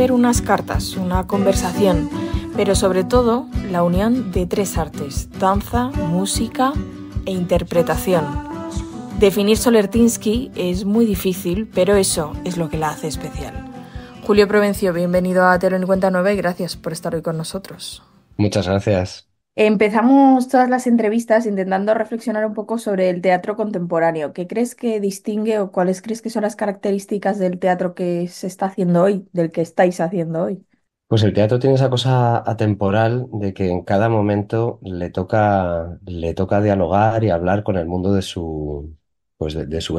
romper unas cartas, una conversación, pero sobre todo la unión de tres artes: danza, música e interpretación. Definir Solertinsky es muy difícil, pero eso es lo que la hace especial. Julio Provencio, bienvenido a Telo en Cuenta Nueva y gracias por estar hoy con nosotros. Muchas gracias. Empezamos todas las entrevistas intentando reflexionar un poco sobre el teatro contemporáneo. ¿Qué crees que distingue o cuáles crees que son las características del teatro que se está haciendo hoy, del que estáis haciendo hoy? Pues el teatro tiene esa cosa atemporal de que en cada momento le toca dialogar y hablar con el mundo de su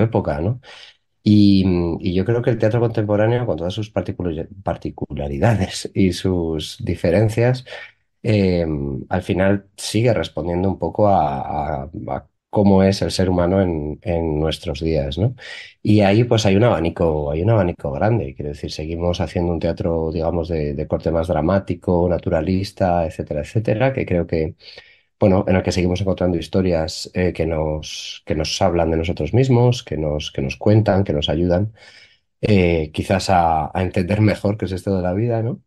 época, ¿no? Y yo creo que el teatro contemporáneo, con todas sus particularidades y sus diferencias, eh, al final sigue respondiendo un poco a cómo es el ser humano en nuestros días, ¿no? Y ahí pues hay un abanico grande. Quiero decir, seguimos haciendo un teatro, digamos, de corte más dramático, naturalista, etcétera, etcétera, que creo que, bueno, en el que seguimos encontrando historias que nos hablan de nosotros mismos, que nos cuentan, que nos ayudan quizás a entender mejor qué es esto de la vida, ¿no?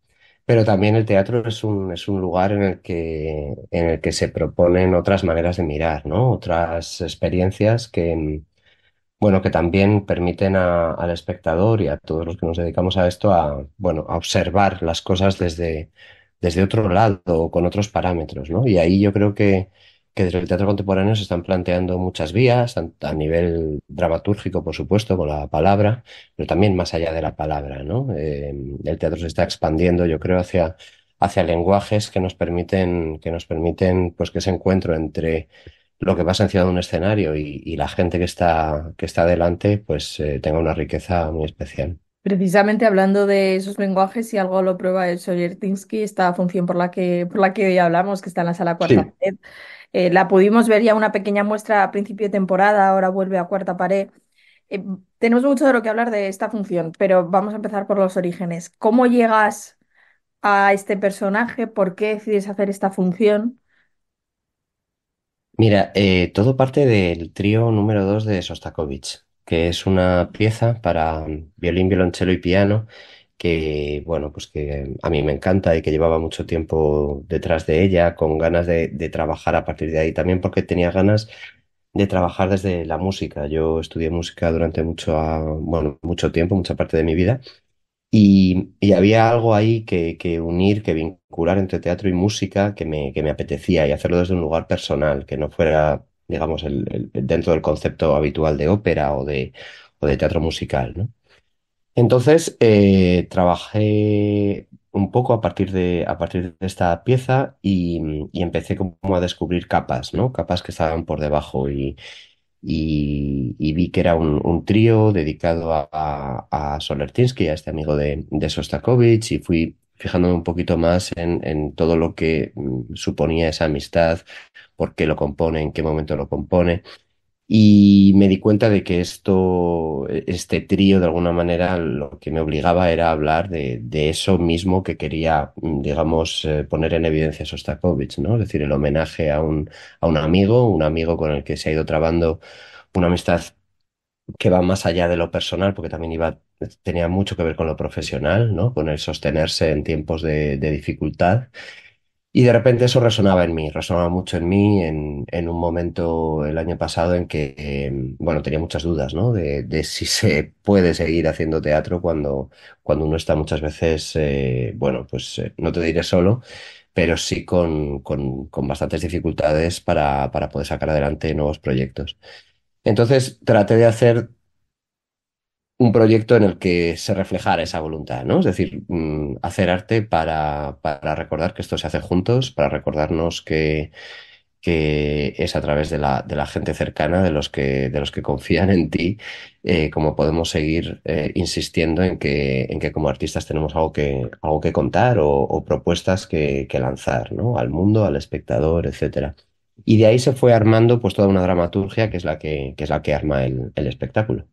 Pero también el teatro es un lugar en el que se proponen otras maneras de mirar, ¿no? Otras experiencias bueno, que también permiten al espectador y a todos los que nos dedicamos a esto bueno, a observar las cosas desde otro lado o con otros parámetros, ¿no? Y ahí yo creo que desde el teatro contemporáneo se están planteando muchas vías, a nivel dramatúrgico, por supuesto, con la palabra, pero también más allá de la palabra, ¿no? El teatro se está expandiendo, yo creo, hacia lenguajes que nos permiten, pues, que ese encuentro entre lo que pasa encima de un escenario y la gente que está delante, pues tenga una riqueza muy especial. Precisamente hablando de esos lenguajes, si algo lo prueba el Solertinsky, esta función por la que hoy hablamos, que está en la sala Cuarta Sí. Pared, la pudimos ver ya una pequeña muestra a principio de temporada, ahora vuelve a Cuarta Pared. Eh, Tenemos mucho de lo que hablar de esta función, pero vamos a empezar por los orígenes. ¿Cómo llegas a este personaje? ¿Por qué decides hacer esta función? Mira, todo parte del trío número 2 de Sostakovich, que es una pieza para violín, violonchelo y piano que, bueno, pues que a mí me encanta y que llevaba mucho tiempo detrás de ella, con ganas de trabajar a partir de ahí, también porque tenía ganas de trabajar desde la música. Yo estudié música durante bueno, mucho tiempo, mucha parte de mi vida. Y había algo ahí que unir, que vincular entre teatro y música que me apetecía y hacerlo desde un lugar personal, que no fuera, digamos, dentro del concepto habitual de ópera o de teatro musical, ¿no? Entonces, trabajé un poco a partir de esta pieza y empecé como a descubrir capas, ¿no? Capas que estaban por debajo y vi que era un trío dedicado a Solertinsky, a este amigo de Sostakovich, y fui fijándome un poquito más en todo lo que suponía esa amistad, por qué lo compone, en qué momento lo compone. Y me di cuenta de que este trío, de alguna manera, lo que me obligaba era a hablar de eso mismo que quería, digamos, poner en evidencia Sostakovich, ¿no? Es decir, el homenaje a un amigo, un amigo con el que se ha ido trabando una amistad que va más allá de lo personal, porque también tenía mucho que ver con lo profesional, ¿no? Con el sostenerse en tiempos de dificultad. Y de repente eso resonaba en mí, resonaba mucho en mí en un momento el año pasado en que, bueno, tenía muchas dudas, ¿no? De si se puede seguir haciendo teatro cuando uno está muchas veces, bueno, pues no te diré solo, pero sí con bastantes dificultades para poder sacar adelante nuevos proyectos. Entonces traté de hacer un proyecto en el que se reflejara esa voluntad, ¿no? Es decir, hacer arte para recordar que esto se hace juntos, para recordarnos que es a través de la gente cercana, de los que confían en ti, como podemos seguir insistiendo en que como artistas tenemos algo que contar o propuestas que lanzar, ¿no? Al mundo, al espectador, etcétera. Y de ahí se fue armando pues toda una dramaturgia que es la que arma el espectáculo.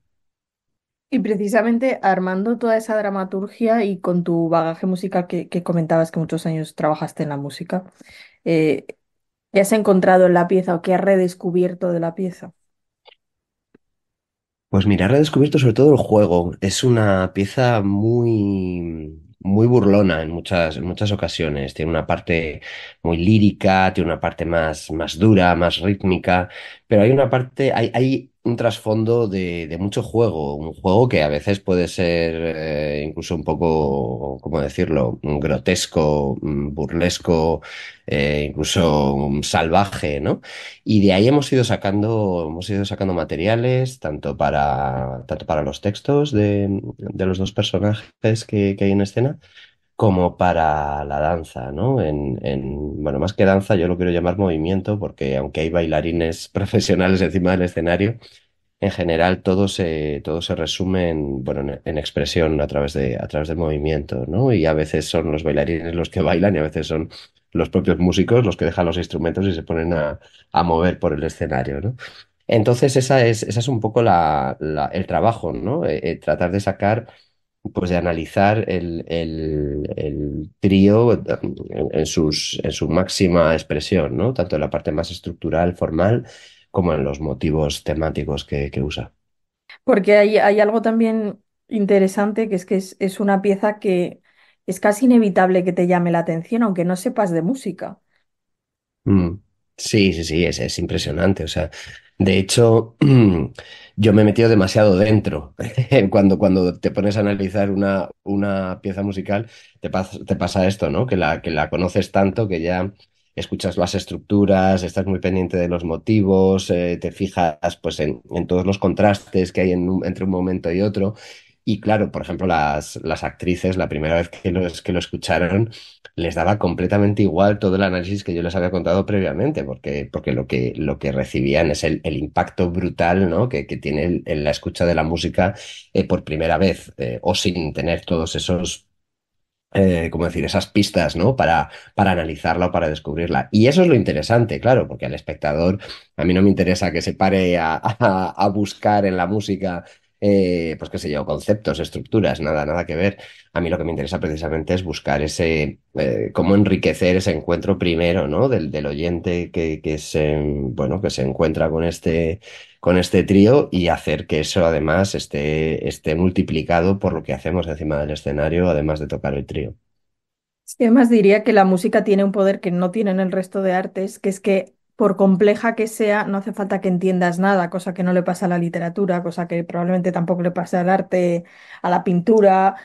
Y precisamente armando toda esa dramaturgia y con tu bagaje musical que comentabas que muchos años trabajaste en la música, eh, ¿qué has encontrado en la pieza o qué has redescubierto de la pieza? Pues mira, he redescubierto sobre todo el juego. Es una pieza muy, muy burlona en muchas ocasiones. Tiene una parte muy lírica, tiene una parte más dura, más rítmica, pero hay una parte, hay un trasfondo de mucho juego, un juego que a veces puede ser incluso un poco, ¿cómo decirlo?, grotesco, burlesco, incluso salvaje, ¿no? Y de ahí hemos ido sacando materiales, tanto para los textos de los dos personajes que hay en escena, como para la danza, ¿no? Bueno, más que danza, yo lo quiero llamar movimiento, porque aunque hay bailarines profesionales encima del escenario, en general todo se resume bueno, en expresión a través del movimiento, ¿no? Y a veces son los bailarines los que bailan y a veces son los propios músicos los que dejan los instrumentos y se ponen a mover por el escenario, ¿no? Entonces esa es un poco el trabajo, ¿no? Tratar de sacar, pues de analizar el trío en su máxima expresión, ¿no? Tanto en la parte más estructural, formal, como en los motivos temáticos que usa. Porque hay algo también interesante, que es una pieza que es casi inevitable que te llame la atención, aunque no sepas de música. Mm. Sí, sí, sí, es impresionante. O sea, de hecho, yo me he metido demasiado dentro. Cuando te pones a analizar una pieza musical, te pasa esto, ¿no? Que la conoces tanto que ya escuchas las estructuras, estás muy pendiente de los motivos, te fijas pues en todos los contrastes que hay entre un momento y otro. Y claro, por ejemplo, las actrices, la primera vez que lo escucharon, les daba completamente igual todo el análisis que yo les había contado previamente, porque lo que recibían es el impacto brutal, ¿no? Que tiene la escucha de la música por primera vez, o sin tener todos esos, ¿cómo decir?, esas pistas, ¿no? Para analizarla o para descubrirla. Y eso es lo interesante, claro, porque al espectador, a mí no me interesa que se pare a buscar en la música, pues qué sé yo, conceptos, estructuras, nada que ver. A mí lo que me interesa precisamente es buscar cómo enriquecer ese encuentro primero, ¿no? Del oyente bueno, que se encuentra con este trío y hacer que eso además esté multiplicado por lo que hacemos encima del escenario, además de tocar el trío. Y además diría que la música tiene un poder que no tienen el resto de artes, que es que por compleja que sea, no hace falta que entiendas nada, cosa que no le pasa a la literatura, cosa que probablemente tampoco le pasa al arte, a la pintura.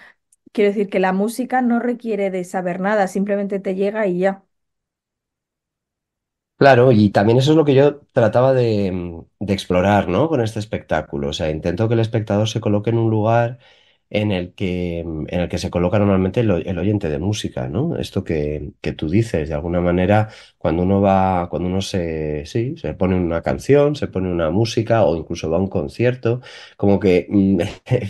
Quiero decir que la música no requiere de saber nada, simplemente te llega y ya. Claro, y también eso es lo que yo trataba de explorar, ¿no? Con este espectáculo. O sea, intento que el espectador se coloque en un lugar en el que se coloca normalmente el oyente de música, ¿no? Esto que tú dices, de alguna manera, cuando uno sí, se pone una canción, se pone una música o incluso va a un concierto, como que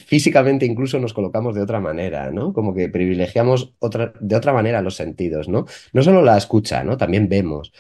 físicamente incluso nos colocamos de otra manera, ¿no? Como que privilegiamos de otra manera los sentidos, ¿no? No solo la escucha, ¿no? También vemos.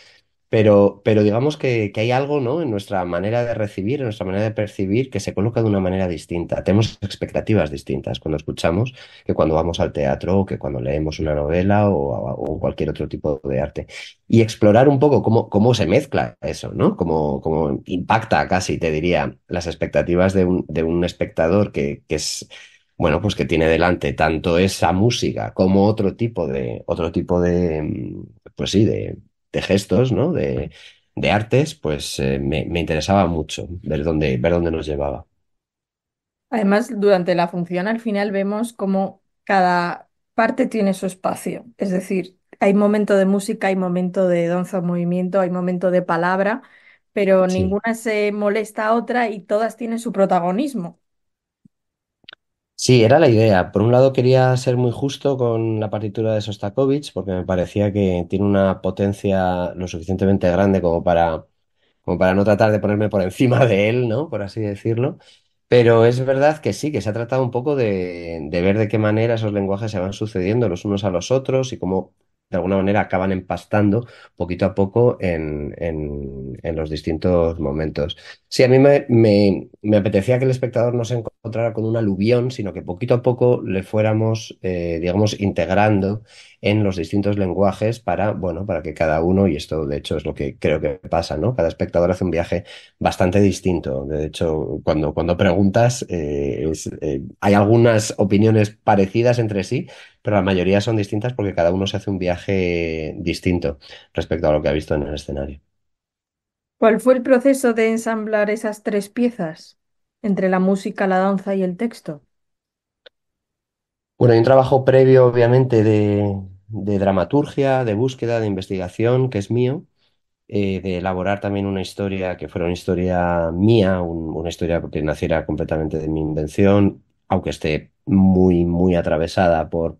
Pero digamos que hay algo, ¿no? En nuestra manera de recibir, en nuestra manera de percibir, que se coloca de una manera distinta. Tenemos expectativas distintas cuando escuchamos que cuando vamos al teatro o que cuando leemos una novela o cualquier otro tipo de arte. Y explorar un poco cómo se mezcla eso, ¿no? Cómo impacta casi, te diría, las expectativas de un espectador que es, bueno, pues que tiene delante tanto esa música como otro tipo pues sí, de gestos, ¿no? De artes, pues me interesaba mucho ver dónde nos llevaba. Además, durante la función al final vemos cómo cada parte tiene su espacio. Es decir, hay momento de música, hay momento de danza o movimiento, hay momento de palabra, pero Sí. ninguna se molesta a otra y todas tienen su protagonismo. Sí, era la idea. Por un lado quería ser muy justo con la partitura de Sostakovich porque me parecía que tiene una potencia lo suficientemente grande como para no tratar de ponerme por encima de él, ¿no? Por así decirlo. Pero es verdad que sí, que se ha tratado un poco de ver de qué manera esos lenguajes se van sucediendo los unos a los otros y cómo de alguna manera acaban empastando poquito a poco en los distintos momentos. Sí, a mí me apetecía que el espectador no se encontrara con un aluvión, sino que poquito a poco le fuéramos, digamos, integrando en los distintos lenguajes para, bueno, para que cada uno, y esto de hecho es lo que creo que pasa, ¿no? Cada espectador hace un viaje bastante distinto. De hecho, cuando preguntas, hay algunas opiniones parecidas entre sí, pero la mayoría son distintas porque cada uno se hace un viaje distinto respecto a lo que ha visto en el escenario. ¿Cuál fue el proceso de ensamblar esas tres piezas entre la música, la danza y el texto? Bueno, hay un trabajo previo, obviamente, de dramaturgia, de búsqueda, de investigación, que es mío, de elaborar también una historia que fuera una historia mía, una historia que naciera completamente de mi invención, aunque esté muy, muy atravesada por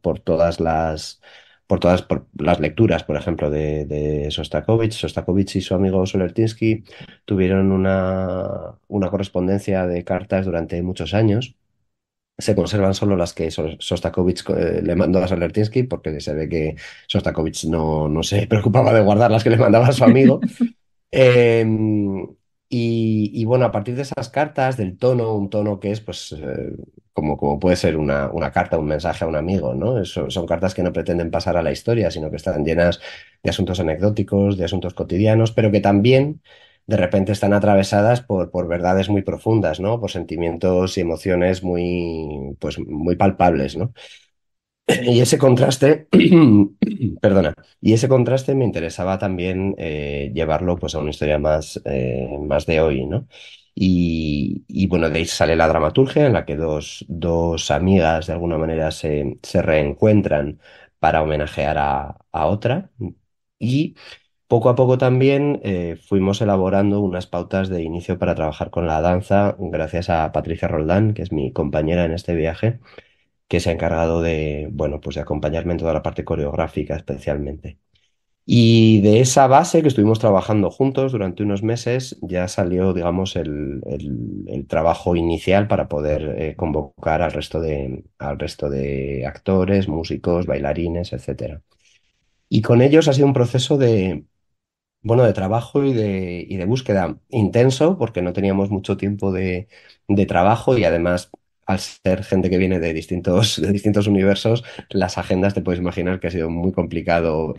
las lecturas, por ejemplo, de Sostakovich. Sostakovich y su amigo Solertinsky tuvieron una correspondencia de cartas durante muchos años. Se conservan solo las que Sostakovich le mandó a Solertinsky, porque se ve que Sostakovich no se preocupaba de guardar las que le mandaba a su amigo. Eh, y bueno, a partir de esas cartas, del tono, un tono que es pues como puede ser una carta, un mensaje a un amigo, ¿no? Son cartas que no pretenden pasar a la historia, sino que están llenas de asuntos anecdóticos, de asuntos cotidianos, pero que también de repente están atravesadas por verdades muy profundas, ¿no? Por sentimientos y emociones pues, muy palpables, ¿no? Y ese contraste, perdona, y ese contraste me interesaba también llevarlo pues a una historia más de hoy, ¿no? Y bueno, de ahí sale la dramaturgia en la que dos amigas de alguna manera se reencuentran para homenajear a otra. Y poco a poco también fuimos elaborando unas pautas de inicio para trabajar con la danza gracias a Patricia Roldán, que es mi compañera en este viaje, que se ha encargado de, bueno, pues de acompañarme en toda la parte coreográfica especialmente. Y de esa base que estuvimos trabajando juntos durante unos meses, ya salió, digamos, el trabajo inicial para poder convocar al resto de actores, músicos, bailarines, etcétera. Y con ellos ha sido un proceso de trabajo y de búsqueda intenso, porque no teníamos mucho tiempo de trabajo y además, al ser gente que viene de distintos universos, las agendas te puedes imaginar que ha sido muy complicado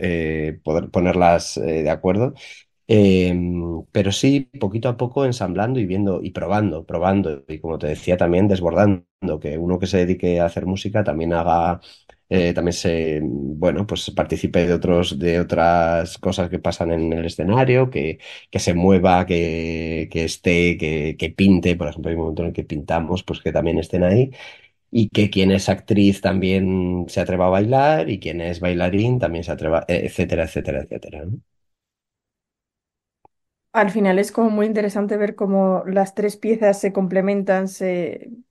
poder ponerlas de acuerdo. Eh, pero sí, poquito a poco ensamblando y viendo y probando y como te decía también desbordando, que uno que se dedique a hacer música también bueno, pues participe de otras cosas que pasan en el escenario, que se mueva, que esté, que pinte, por ejemplo, hay un momento en el que pintamos, pues que también estén ahí. Y que quien es actriz también se atreva a bailar y quien es bailarín también se atreva, etcétera, etcétera, etcétera, ¿no? Al final es como muy interesante ver cómo las tres piezas se complementan,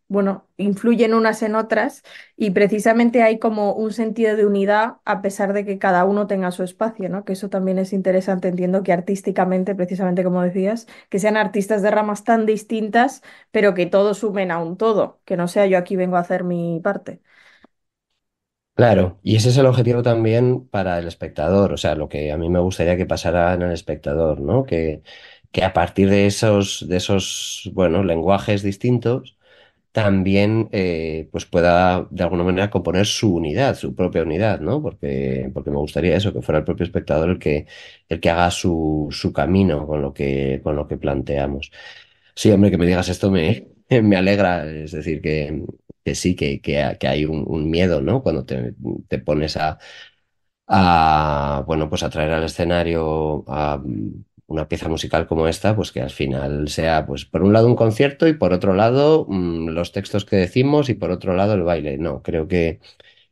bueno, influyen unas en otras y precisamente hay como un sentido de unidad a pesar de que cada uno tenga su espacio, ¿no? Que eso también es interesante, entiendo que artísticamente, precisamente como decías, que sean artistas de ramas tan distintas, pero que todos sumen a un todo, que no sea yo aquí vengo a hacer mi parte. Claro, y ese es el objetivo también para el espectador, o sea, lo que a mí me gustaría que pasara en el espectador, ¿no? Que a partir de esos, bueno, lenguajes distintos, también pues pueda de alguna manera componer su unidad, su propia unidad, ¿no? Porque me gustaría eso, que fuera el propio espectador el que haga su camino con lo que planteamos. Sí, hombre, que me digas esto me alegra, es decir, que sí, que hay un miedo, ¿no? Cuando te pones bueno, pues a traer al escenario una pieza musical como esta, pues que al final sea, pues por un lado un concierto y por otro lado los textos que decimos y por otro lado el baile. No, creo que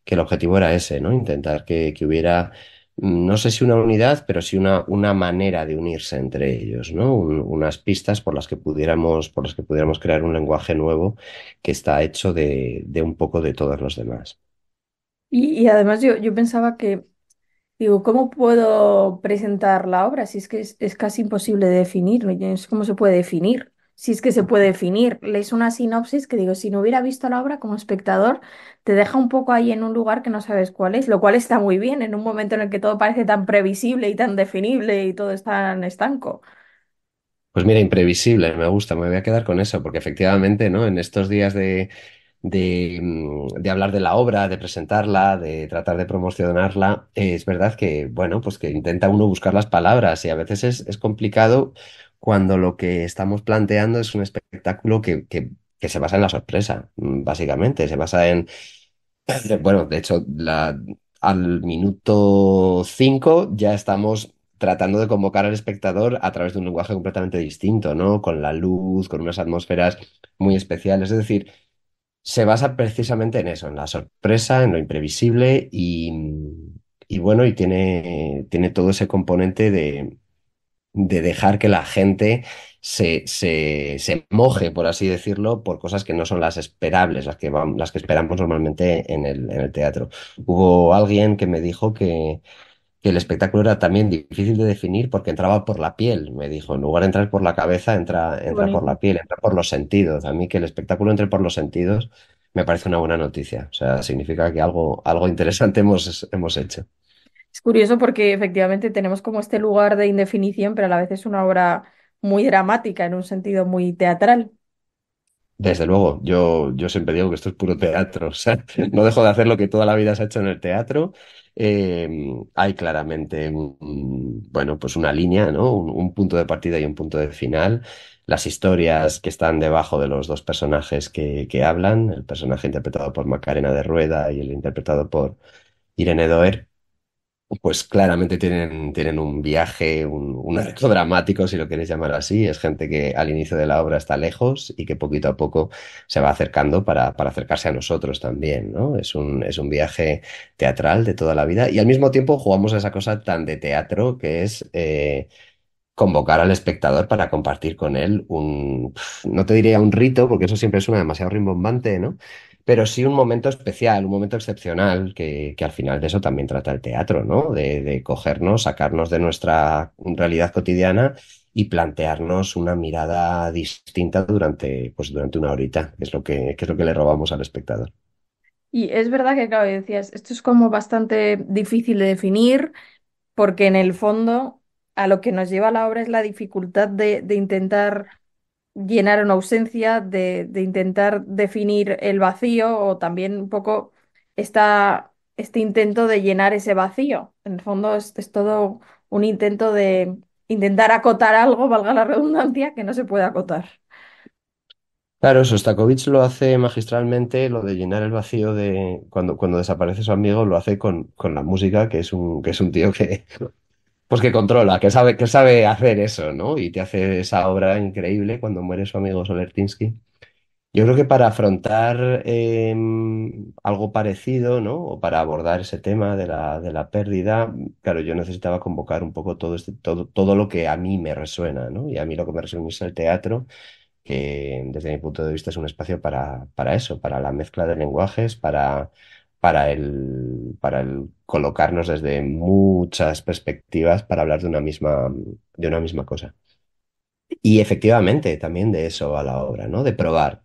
el objetivo era ese, ¿no? Intentar que hubiera, no sé si una unidad, pero sí una manera de unirse entre ellos, ¿no? Unas pistas por las que pudiéramos crear un lenguaje nuevo que está hecho de un poco de todos los demás. Y además yo pensaba que digo, ¿cómo puedo presentar la obra? Si es que es casi imposible de definir, ¿no? ¿Cómo se puede definir? Si es que se puede definir. Lees una sinopsis que digo, si no hubiera visto la obra como espectador, te deja un poco ahí en un lugar que no sabes cuál es, lo cual está muy bien en un momento en el que todo parece tan previsible y tan definible y todo es tan estanco. Pues mira, imprevisible, me gusta, me voy a quedar con eso, porque efectivamente, ¿no? En estos días de hablar de la obra, de presentarla, de tratar de promocionarla, es verdad que, bueno, pues que intenta uno buscar las palabras y a veces es complicado cuando lo que estamos planteando es un espectáculo que se basa en la sorpresa, básicamente, se basa Bueno, de hecho, al minuto 5 ya estamos tratando de convocar al espectador a través de un lenguaje completamente distinto, ¿no? Con la luz, con unas atmósferas muy especiales. Es decir, se basa precisamente en eso, en la sorpresa, en lo imprevisible y bueno, y tiene todo ese componente de dejar que la gente se moje, por así decirlo, por cosas que no son las esperables, las que esperamos normalmente en el teatro. Hubo alguien que me dijo que el espectáculo era también difícil de definir porque entraba por la piel, me dijo. En lugar de entrar por la cabeza, Qué entra por bonito. la piel, entra por los sentidos. A mí que el espectáculo entre por los sentidos me parece una buena noticia. O sea, significa que algo interesante hemos hecho. Es curioso porque efectivamente tenemos como este lugar de indefinición, pero a la vez es una obra muy dramática en un sentido muy teatral. Desde luego, yo siempre digo que esto es puro teatro, o sea, no dejo de hacer lo que toda la vida se ha hecho en el teatro. Hay claramente bueno, pues una línea, ¿no? Un punto de partida y un punto de final. Las historias que están debajo de los dos personajes que hablan, el personaje interpretado por Macarena de Rueda y el interpretado por Irene Doer, pues claramente tienen un viaje, un arco dramático, si lo queréis llamar así. Es gente que al inicio de la obra está lejos y que poquito a poco se va acercando para acercarse a nosotros también, ¿no? Es un viaje teatral de toda la vida y al mismo tiempo jugamos a esa cosa tan de teatro que es convocar al espectador para compartir con él no te diría un rito, porque eso siempre suena demasiado rimbombante, ¿no? Pero sí un momento especial, un momento excepcional, que al final de eso también trata el teatro, ¿no? De cogernos, sacarnos de nuestra realidad cotidiana y plantearnos una mirada distinta durante una horita, que es lo que le robamos al espectador. Y es verdad que, claro, decías, esto es como bastante difícil de definir porque en el fondo a lo que nos lleva la obra es la dificultad de intentar llenar una ausencia, de intentar definir el vacío o también un poco este intento de llenar ese vacío. En el fondo es todo un intento de intentar acotar algo, valga la redundancia, que no se puede acotar. Claro, Sostakovich lo hace magistralmente, lo de llenar el vacío de cuando desaparece su amigo, lo hace con la música, que es un tío pues que controla, que sabe hacer eso, ¿no? Y te hace esa obra increíble cuando muere su amigo Solertinsky. Yo creo que para afrontar algo parecido, ¿no? O para abordar ese tema de la pérdida, claro, yo necesitaba convocar un poco todo lo que a mí me resuena, ¿no? Y a mí lo que me resuena es el teatro, que desde mi punto de vista es un espacio para eso, para la mezcla de lenguajes, para el colocarnos desde muchas perspectivas para hablar de una misma cosa. Y efectivamente, también de eso va la obra, ¿no? De probar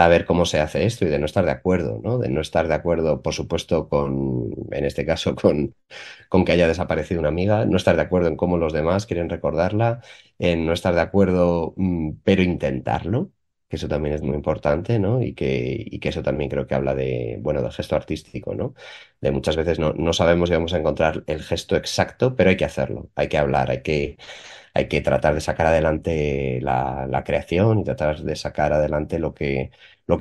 a ver cómo se hace esto y de no estar de acuerdo, ¿no? De no estar de acuerdo, por supuesto, en este caso, con que haya desaparecido una amiga, no estar de acuerdo en cómo los demás quieren recordarla, en no estar de acuerdo, pero intentarlo, que eso también es muy importante, ¿no? Y que eso también creo que habla de, bueno, del gesto artístico, ¿no? De muchas veces no sabemos si vamos a encontrar el gesto exacto, pero hay que hacerlo, hay que hablar, hay que tratar de sacar adelante la creación y tratar de sacar adelante lo que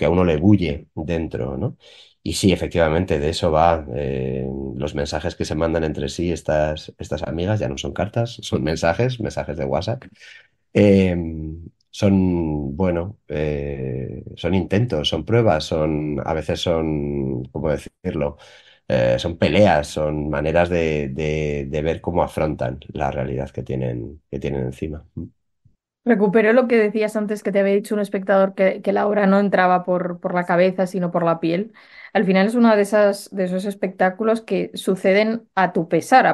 a uno le bulle dentro, ¿no? Y sí, efectivamente, de eso va. Los mensajes que se mandan entre sí estas amigas ya no son cartas, son mensajes de WhatsApp. Eh, son intentos, son pruebas, a veces son, ¿cómo decirlo? Son peleas, son maneras de ver cómo afrontan la realidad que tienen encima. Recuperé lo que decías antes que te había dicho un espectador que la obra no entraba por la cabeza, sino por la piel. Al final es uno de esos espectáculos que suceden a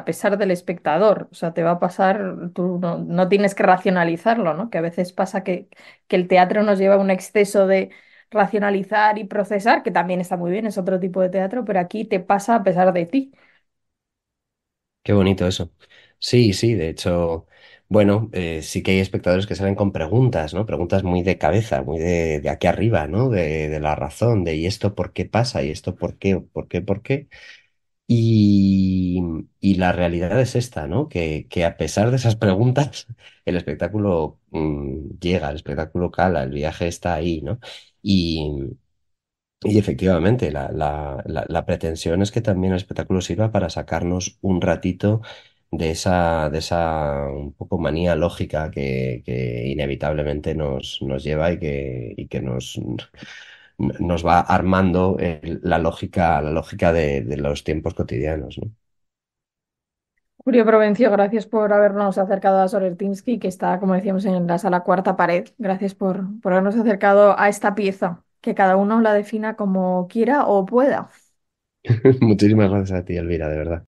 pesar del espectador. O sea, te va a pasar, tú no tienes que racionalizarlo, ¿no? Que a veces pasa que el teatro nos lleva a un exceso de racionalizar y procesar, que también está muy bien, es otro tipo de teatro, pero aquí te pasa a pesar de ti. Qué bonito eso. Sí, sí, de hecho, bueno, sí que hay espectadores que salen con preguntas, ¿no? Preguntas muy de cabeza, muy de aquí arriba, ¿no? De la razón, de ¿y esto por qué pasa? ¿Y esto por qué? ¿Por qué? ¿Por qué? Y, y la realidad es esta, ¿no? Que a pesar de esas preguntas, el espectáculo llega, el espectáculo cala, el viaje está ahí, ¿no? Y efectivamente, la pretensión es que también el espectáculo sirva para sacarnos un ratito de esa un poco manía lógica que inevitablemente nos lleva y que nos va armando la lógica de los tiempos cotidianos, ¿no? Julio Provencio, gracias por habernos acercado a Solertinsky, que está, como decíamos, en la sala Cuarta Pared. Gracias por habernos acercado a esta pieza, que cada uno la defina como quiera o pueda. Muchísimas gracias a ti, Elvira, de verdad.